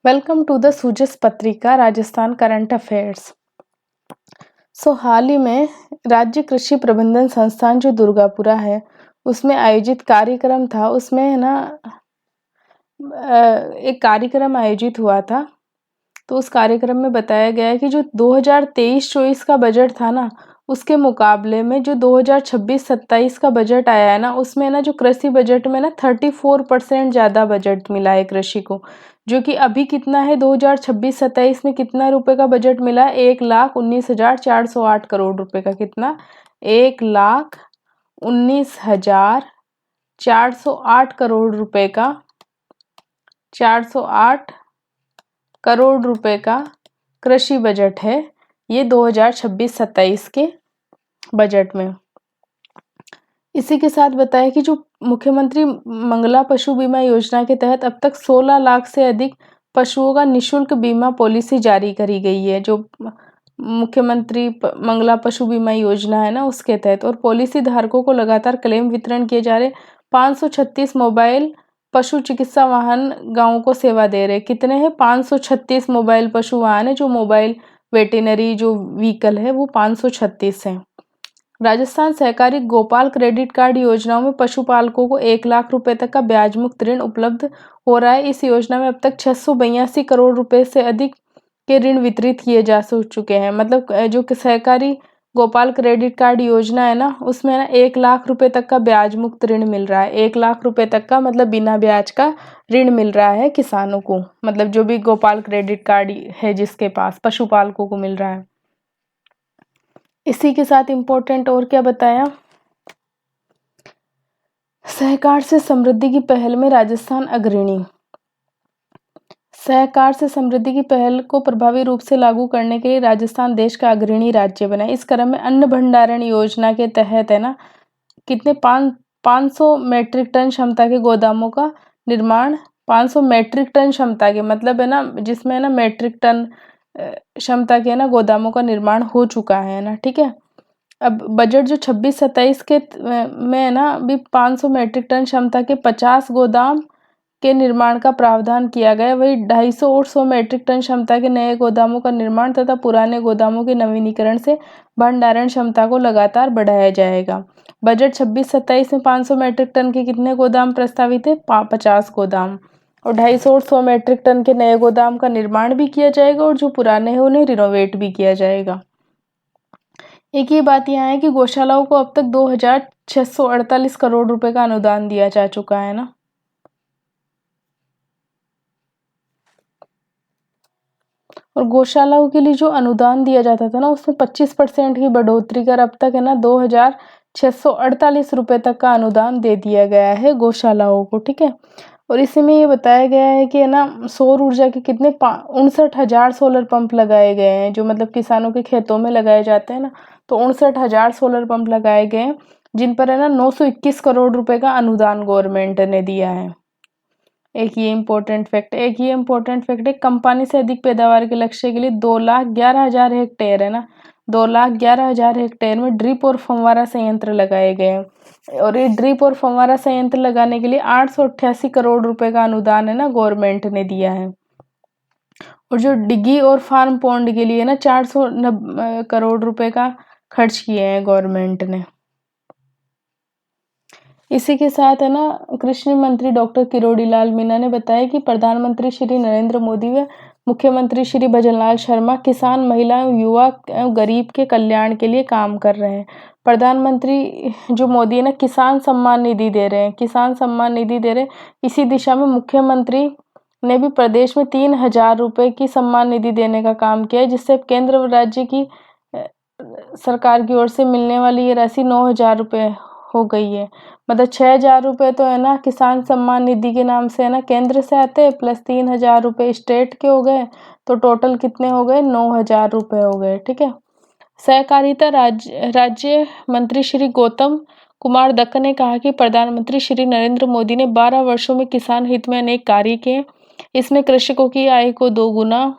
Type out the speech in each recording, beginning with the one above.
Welcome to the सूजस पत्रिका Rajasthan current affairs. हाल ही में राज्य कृषि प्रबंधन संस्थान जो दुर्गापुरा है उसमें आयोजित कार्यक्रम था। उसमें है ना एक कार्यक्रम आयोजित हुआ था। तो उस कार्यक्रम में बताया गया है कि जो 2023-24 का बजट था ना, उसके मुकाबले में जो 2026-27 का बजट आया है ना, उसमें ना जो कृषि बजट में ना 34% ज़्यादा बजट मिला है कृषि को। जो कि अभी कितना है, 2026-27 में कितना रुपए का बजट मिला है? 1,19,408 करोड़ रुपए का। कितना? 1,19,408 करोड़ रुपए का 408 करोड़ रुपए का कृषि बजट है ये 2026-27 के बजट में। इसी के साथ बताया कि जो मुख्यमंत्री मंगला पशु बीमा योजना के तहत अब तक 16 लाख से अधिक पशुओं का निःशुल्क बीमा पॉलिसी जारी करी गई है। जो मुख्यमंत्री मंगला पशु बीमा योजना है ना, उसके तहत। और पॉलिसी धारकों को लगातार क्लेम वितरण किए जा रहे 536 मोबाइल पशु चिकित्सा वाहन गांवों को सेवा दे रहे। कितने हैं? 536 मोबाइल पशु वाहन है। जो मोबाइल वेटेनरी जो व्हीकल है वो 536 है। राजस्थान सहकारी गोपाल क्रेडिट कार्ड योजनाओं में पशुपालकों को 1 लाख रुपए तक का ब्याज मुक्त ऋण उपलब्ध हो रहा है। इस योजना में अब तक 682 करोड़ रुपए से अधिक के ऋण वितरित किए जा चुके हैं। मतलब जो कि सहकारी गोपाल क्रेडिट कार्ड योजना है ना, उसमें ना 1 लाख रुपए तक का ब्याज मुक्त ऋण मिल रहा है। 1 लाख रुपए तक का मतलब बिना ब्याज का ऋण मिल रहा है किसानों को। मतलब जो भी गोपाल क्रेडिट कार्ड है जिसके पास, पशुपालकों को मिल रहा है। इसी के साथ इम्पोर्टेंट और क्या बताया? सहकार से समृद्धि की पहल में राजस्थान अग्रणी। सहकार से समृद्धि की पहल को प्रभावी रूप से लागू करने के लिए राजस्थान देश का अग्रणी राज्य बना। इस क्रम में अन्न भंडारण योजना के तहत है ना, कितने 500 मैट्रिक टन क्षमता के गोदामों का निर्माण। 500 मैट्रिक टन क्षमता के मतलब है ना, जिसमें है ना मैट्रिक टन क्षमता के ना गोदामों का निर्माण हो चुका है ना। ठीक है। अब बजट जो 26-27 के में है ना, अभी 500 मैट्रिक टन क्षमता के 50 गोदाम के निर्माण का प्रावधान किया गया। वही 250 और 100 मैट्रिक टन क्षमता के नए गोदामों का निर्माण तथा पुराने गोदामों के नवीनीकरण से भंडारण क्षमता को लगातार बढ़ाया जाएगा। बजट 26-27 में 500 मैट्रिक टन के कितने गोदाम प्रस्तावित है? 50 गोदाम। और 250 और 100 मैट्रिक टन के नए गोदाम का निर्माण भी किया जाएगा और जो पुराने हैं उन्हें रिनोवेट भी किया जाएगा। एक ही बात यहाँ है कि गौशालाओं को अब तक 2,648 करोड़ रुपए का अनुदान दिया जा चुका है ना। और गौशालाओं के लिए जो अनुदान दिया जाता था ना, उसमें 25% की बढ़ोतरी कर अब तक है ना 2,648 रुपए तक का अनुदान दे दिया गया है गौशालाओं को। ठीक है। और इसी में ये बताया गया है कि है ना सौर ऊर्जा के कितने 59,000 सोलर पंप लगाए गए हैं। जो मतलब किसानों के खेतों में लगाए जाते हैं ना, तो 59,000 सोलर पंप लगाए गए हैं, जिन पर है ना 921 करोड़ रुपए का अनुदान गवर्नमेंट ने दिया है। एक ये इम्पोर्टेंट फैक्ट है। कम पानी से अधिक पैदावार के लक्ष्य के लिए 2,11,000 हेक्टेयर है ना, 2,11,000 हेक्टेयर में ड्रिप और फव्वारा संयंत्र लगाए गए हैं। और ये ड्रिप और फव्वारा संयंत्र लगाने के लिए 888 करोड़ रुपए का अनुदान है ना गवर्नमेंट ने दिया है। और जो डिगी और फार्म पॉन्ड के लिए ना 490 करोड़ रुपए का खर्च किए हैं गवर्नमेंट ने। इसी के साथ है ना कृषि मंत्री डॉक्टर किरोड़ी लाल मीणा ने बताया कि प्रधानमंत्री श्री नरेंद्र मोदी व मुख्यमंत्री श्री भजनलाल शर्मा किसान, महिला, युवा एवं गरीब के कल्याण के लिए काम कर रहे हैं। प्रधानमंत्री जो मोदी है ना किसान सम्मान निधि दे रहे हैं। इसी दिशा में मुख्यमंत्री ने भी प्रदेश में 3,000 रुपए की सम्मान निधि देने का काम किया है, जिससे केंद्र व राज्य की सरकार की ओर से मिलने वाली ये राशि 9,000 रुपए हो गई है। मतलब 6,000 रुपये तो है ना किसान सम्मान निधि के नाम से है ना केंद्र से आते हैं, प्लस 3,000 रुपये स्टेट के हो गए, तो टोटल कितने हो गए? 9,000 रुपये हो गए। ठीक है। सहकारिता राज्य मंत्री श्री गौतम कुमार दक्क ने कहा कि प्रधानमंत्री श्री नरेंद्र मोदी ने 12 वर्षों में किसान हित में अनेक कार्य किए। इसमें कृषकों की आय को 2 गुना,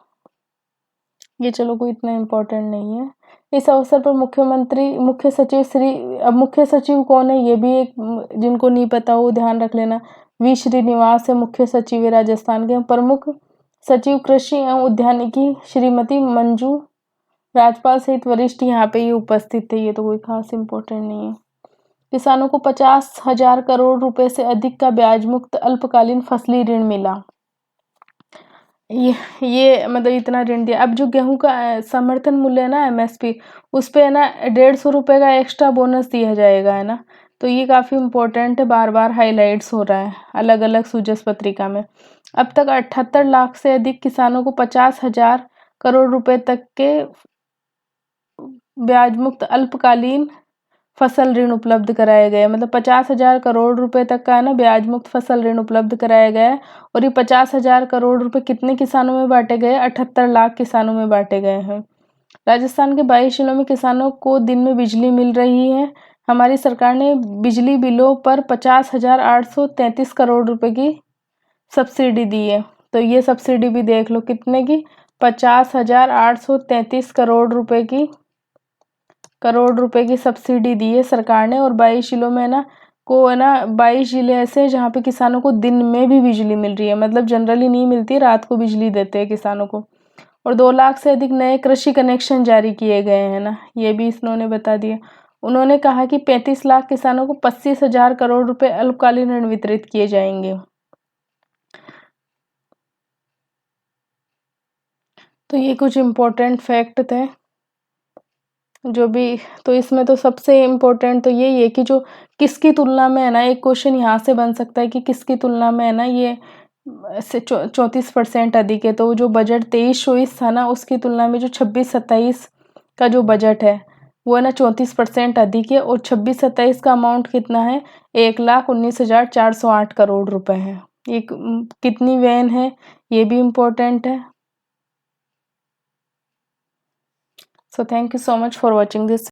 ये चलो कोई इतना इम्पोर्टेंट नहीं है। इस अवसर पर मुख्य सचिव कौन है ये भी एक, जिनको नहीं पता वो ध्यान रख लेना। वी श्रीनिवास है मुख्य सचिव राजस्थान के। प्रमुख सचिव कृषि एवं उद्यानिकी श्रीमती मंजू राजपाल सहित वरिष्ठ यहाँ पे ये उपस्थित थे। ये तो कोई खास इम्पोर्टेंट नहीं है। किसानों को 50,000 करोड़ रुपए से अधिक का ब्याज मुक्त अल्पकालीन फसली ऋण मिला। ये मतलब इतना ऋण दिया। अब जो गेहूं का समर्थन मूल्य है ना, एमएसपी, उस पे है ना 150 रुपये का एक्स्ट्रा बोनस दिया जाएगा, है ना। तो ये काफ़ी इम्पोर्टेंट है, बार बार हाईलाइट्स हो रहा है अलग अलग सूचस पत्रिका में। अब तक 78 लाख से अधिक किसानों को 50,000 करोड़ रुपए तक के ब्याज मुक्त अल्पकालीन फसल ऋण उपलब्ध कराए गए। मतलब 50,000 करोड़ रुपए तक का है ना ब्याज मुक्त फसल ऋण उपलब्ध कराया गया है। और ये 50,000 करोड़ रुपए कितने किसानों में बांटे गए? 78 लाख किसानों में बांटे गए हैं। राजस्थान के 22 जिलों में किसानों को दिन में बिजली मिल रही है। हमारी सरकार ने बिजली बिलों पर 50,833 करोड़ रुपए की सब्सिडी दी है। तो ये सब्सिडी भी देख लो कितने की, 50,833 करोड़ रुपए की सब्सिडी दी है सरकार ने। और 22 जिलों में ना 22 जिले ऐसे हैं जहाँ पे किसानों को दिन में भी बिजली मिल रही है। मतलब जनरली नहीं मिलती, रात को बिजली देते हैं किसानों को। और 2 लाख से अधिक नए कृषि कनेक्शन जारी किए गए हैं ना, ये भी इन्होंने बता दिया। उन्होंने कहा कि 35 लाख किसानों को 25,000 करोड़ रुपए अल्पकालीन ऋण वितरित किए जाएंगे। तो ये कुछ इम्पोर्टेंट फैक्ट थे जो भी। तो इसमें तो सबसे इम्पोर्टेंट तो यही है कि जो किसकी तुलना में है ना, एक क्वेश्चन यहाँ से बन सकता है कि किसकी तुलना में है ना ये से 34% अधिक है। तो जो बजट 23-24 था ना, उसकी तुलना में जो 26-27 का जो बजट है वो है ना 34% अधिक है। और 26-27 का अमाउंट कितना है? 1,19,408 करोड़ रुपए है। ये कितनी वैन है ये भी इम्पोर्टेंट है। So thank you so much for watching this